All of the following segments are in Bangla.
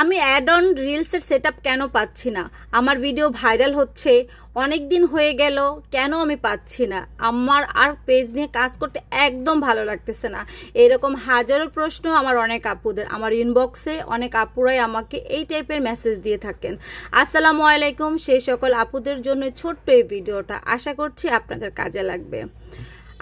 আমি অ্যাড অন রিলসের সেটআপ কেন পাচ্ছি না? আমার ভিডিও ভাইরাল হচ্ছে, অনেক দিন হয়ে গেল, কেন আমি পাচ্ছি না? আমার আর পেজ নিয়ে কাজ করতে একদম ভালো লাগতেছে না। এরকম হাজারো প্রশ্ন আমার অনেক আপুদের, আমার ইনবক্সে অনেক আপুরাই আমাকে এই টাইপের মেসেজ দিয়ে থাকেন। আসসালামু আলাইকুম, সেই সকল আপুদের জন্য ছোট্ট এই ভিডিওটা, আশা করছি আপনাদের কাজে লাগবে।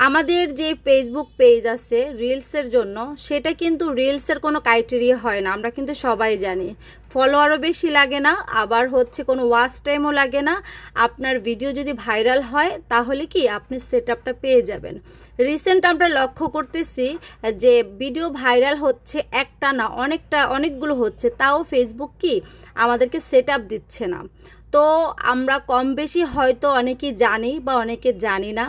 আমাদের যে ফেসবুক পেজ আছে রিলসের জন্য, সেটা কিন্তু রিলসের কোনো ক্রাইটেরিয়া হয় না, আমরা কিন্তু সবাই জানি। ফলোয়ারও বেশি লাগে না, আবার হচ্ছে কোনো ওয়াচ টাইমও লাগে না। আপনার ভিডিও যদি ভাইরাল হয় তাহলে কি আপনি সেটআপটা পেয়ে যাবেন। রিসেন্ট আমরা লক্ষ্য করতেছি যে ভিডিও ভাইরাল হচ্ছে, একটা না অনেকগুলো হচ্ছে, তাও ফেসবুক কি আমাদেরকে সেটআপ দিচ্ছে না। তো আমরা কম বেশি হয়তো অনেকেই জানি বা অনেকে জানি না,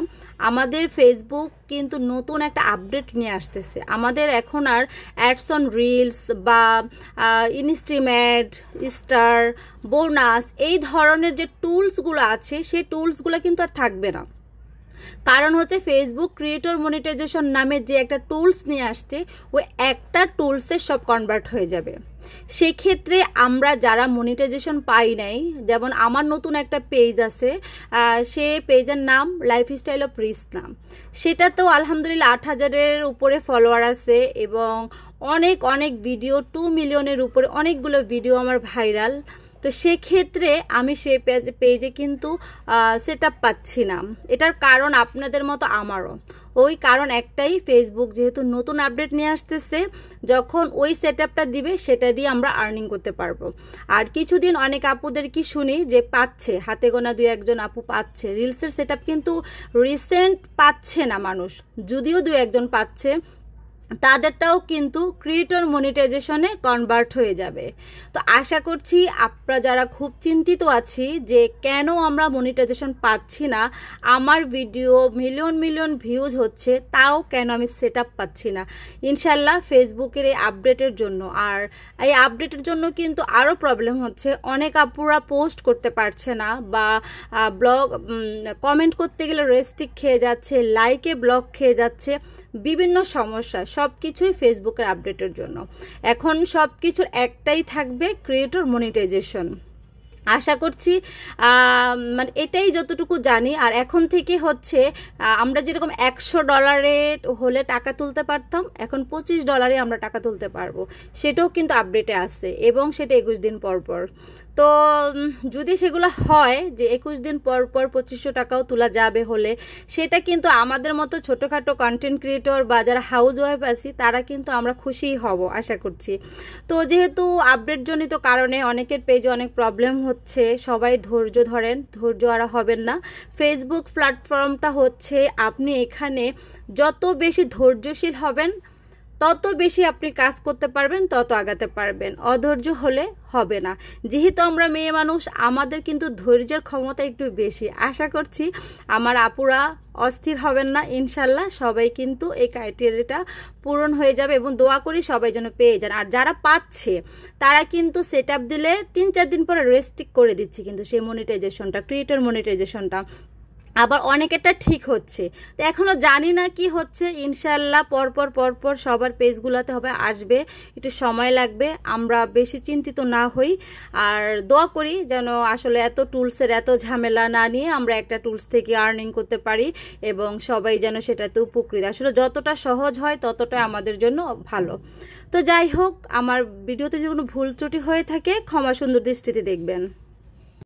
আমাদের ফেসবুক কিন্তু নতুন একটা আপডেট নিয়ে আসতেছে। আমাদের এখন আর অ্যাডস অন রিলস বা ইনস্ট্রিমেট, স্টার, বোনাস এই ধরনের যে টুলসগুলো আছে, সেই টুলসগুলো কিন্তু আর থাকবে না। কারণ হচ্ছে ফেসবুক ক্রিয়েটর মনিটাইজেশন নামে যে একটা টুলস নিয়ে আসছে, ওই একটা টুলসে সব কনভার্ট হয়ে যাবে। সেক্ষেত্রে আমরা যারা মনিটাইজেশন পাই নাই, যেমন আমার নতুন একটা পেজ আছে, সে পেজের নাম লাইফস্টাইল অফ রিচ নাম, সেটা তো আলহামদুলিল্লাহ 8,000-এর উপরে ফলোয়ার আছে এবং অনেক ভিডিও 2 মিলিয়নের উপরে অনেকগুলো ভিডিও আমার ভাইরাল। তো সেক্ষেত্রে আমি সেই পেজে কিন্তু সেটআপ পাচ্ছি না। এটার কারণ আপনাদের মতো আমারও, ওই কারণ একটাই, ফেসবুক যেহেতু নতুন আপডেট নিয়ে আসতেছে, যখন ওই সেটআপটা দিবে সেটা দিয়ে আমরা আর্নিং করতে পারবো। আর কিছুদিন অনেক আপুদের কি শুনি যে পাচ্ছে, হাতে গোনা 2-1 আপু পাচ্ছে রিলসের সেটআপ, কিন্তু রিসেন্ট পাচ্ছে না মানুষ। যদিও 2-1 পাচ্ছে, তাদেরটাও কিন্তু ক্রিয়েটর মনিটাইজেশনে কনভার্ট হয়ে যাবে। তো আশা করছি আপনারা যারা খুব চিন্তিত আছি যে কেন আমরা মনিটাইজেশন পাচ্ছি না, আমার ভিডিও মিলিয়ন ভিউজ হচ্ছে, তাও কেন আমি সেটআপ পাচ্ছি না, ইনশাল্লাহ ফেসবুকের এই আপডেটের জন্য। আর এই আপডেটের জন্য কিন্তু আরও প্রবলেম হচ্ছে, অনেক আপুরা পোস্ট করতে পারছে না বা ব্লগ কমেন্ট করতে গেলে রেস্ট্রিক্ট খেয়ে যাচ্ছে, লাইকে ব্লক খেয়ে যাচ্ছে, বিভিন্ন সমস্যা। সব কিছুই ফেসবুকের আপডেটের জন্য। এখন সব কিছুর একটাই থাকবে, ক্রিয়েটর মনিটাইজেশন। আশা করছি মানে এটাই যতটুকু জানি। আর এখন থেকে হচ্ছে আমরা যেরকম $100 হলে টাকা তুলতে পারতাম, এখন $25 আমরা টাকা তুলতে পারবো। সেটাও কিন্তু আপডেটে আসছে এবং সেটা 21 দিন পর পর। তো যদি সেগুলো হয় যে 21 দিন পর পর 2500 টাকাও তোলা যাবে হলে, সেটা কিন্তু আমাদের মতো ছোটোখাটো কন্টেন্ট ক্রিয়েটর বা যারা হাউস ওয়াইফ আছি তারা কিন্তু আমরা খুশিই হব আশা করছি। তো যেহেতু আপডেটজনিত কারণে অনেকের পেজে অনেক প্রবলেম হচ্ছে, সবাই ধৈর্য ধরেন, ধৈর্য আর হবেন না। ফেসবুক প্ল্যাটফর্মটা হচ্ছে, আপনি এখানে যত বেশি ধৈর্যশীল হবেন তত বেশি আপনি কাজ করতে পারবেন, তত আগাতে পারবেন। অধৈর্য হলে হবে না। যেহেতু আমরা মেয়ে মানুষ, আমাদের কিন্তু ধৈর্যের ক্ষমতা একটু বেশি। আশা করছি আমার আপুরা অস্থির হবেন না, ইনশাল্লাহ সবাই কিন্তু এই ক্রাইটেরিয়াটা পূরণ হয়ে যাবে এবং দোয়া করি সবাই যেন পেয়ে যান। আর যারা পাচ্ছে তারা কিন্তু সেটআপ দিলে 3-4 দিন পরে রেস্ট্রিক্ট করে দিচ্ছে কিন্তু সেই মনিটাইজেশনটা, ক্রিয়েটর মনিটাইজেশনটা। আবার অনেকেরটা ঠিক হচ্ছে, তো এখনও জানি না কি হচ্ছে। ইনশাল্লাহ পরপর সবার পেজগুলোতে হবে, আসবে, একটু সময় লাগবে, আমরা বেশি চিন্তিত না হই। আর দোয়া করি যেন আসলে এত টুলসের এত ঝামেলা না নিয়ে আমরা একটা টুলস থেকে আর্নিং করতে পারি এবং সবাই যেন সেটাতে উপকৃত। আসলে যতটা সহজ হয় ততটা আমাদের জন্য ভালো। তো যাই হোক, আমার ভিডিওতে যদি কোনো ভুল ত্রুটি হয়ে থাকে ক্ষমা সুন্দর দৃষ্টিতে দেখবেন।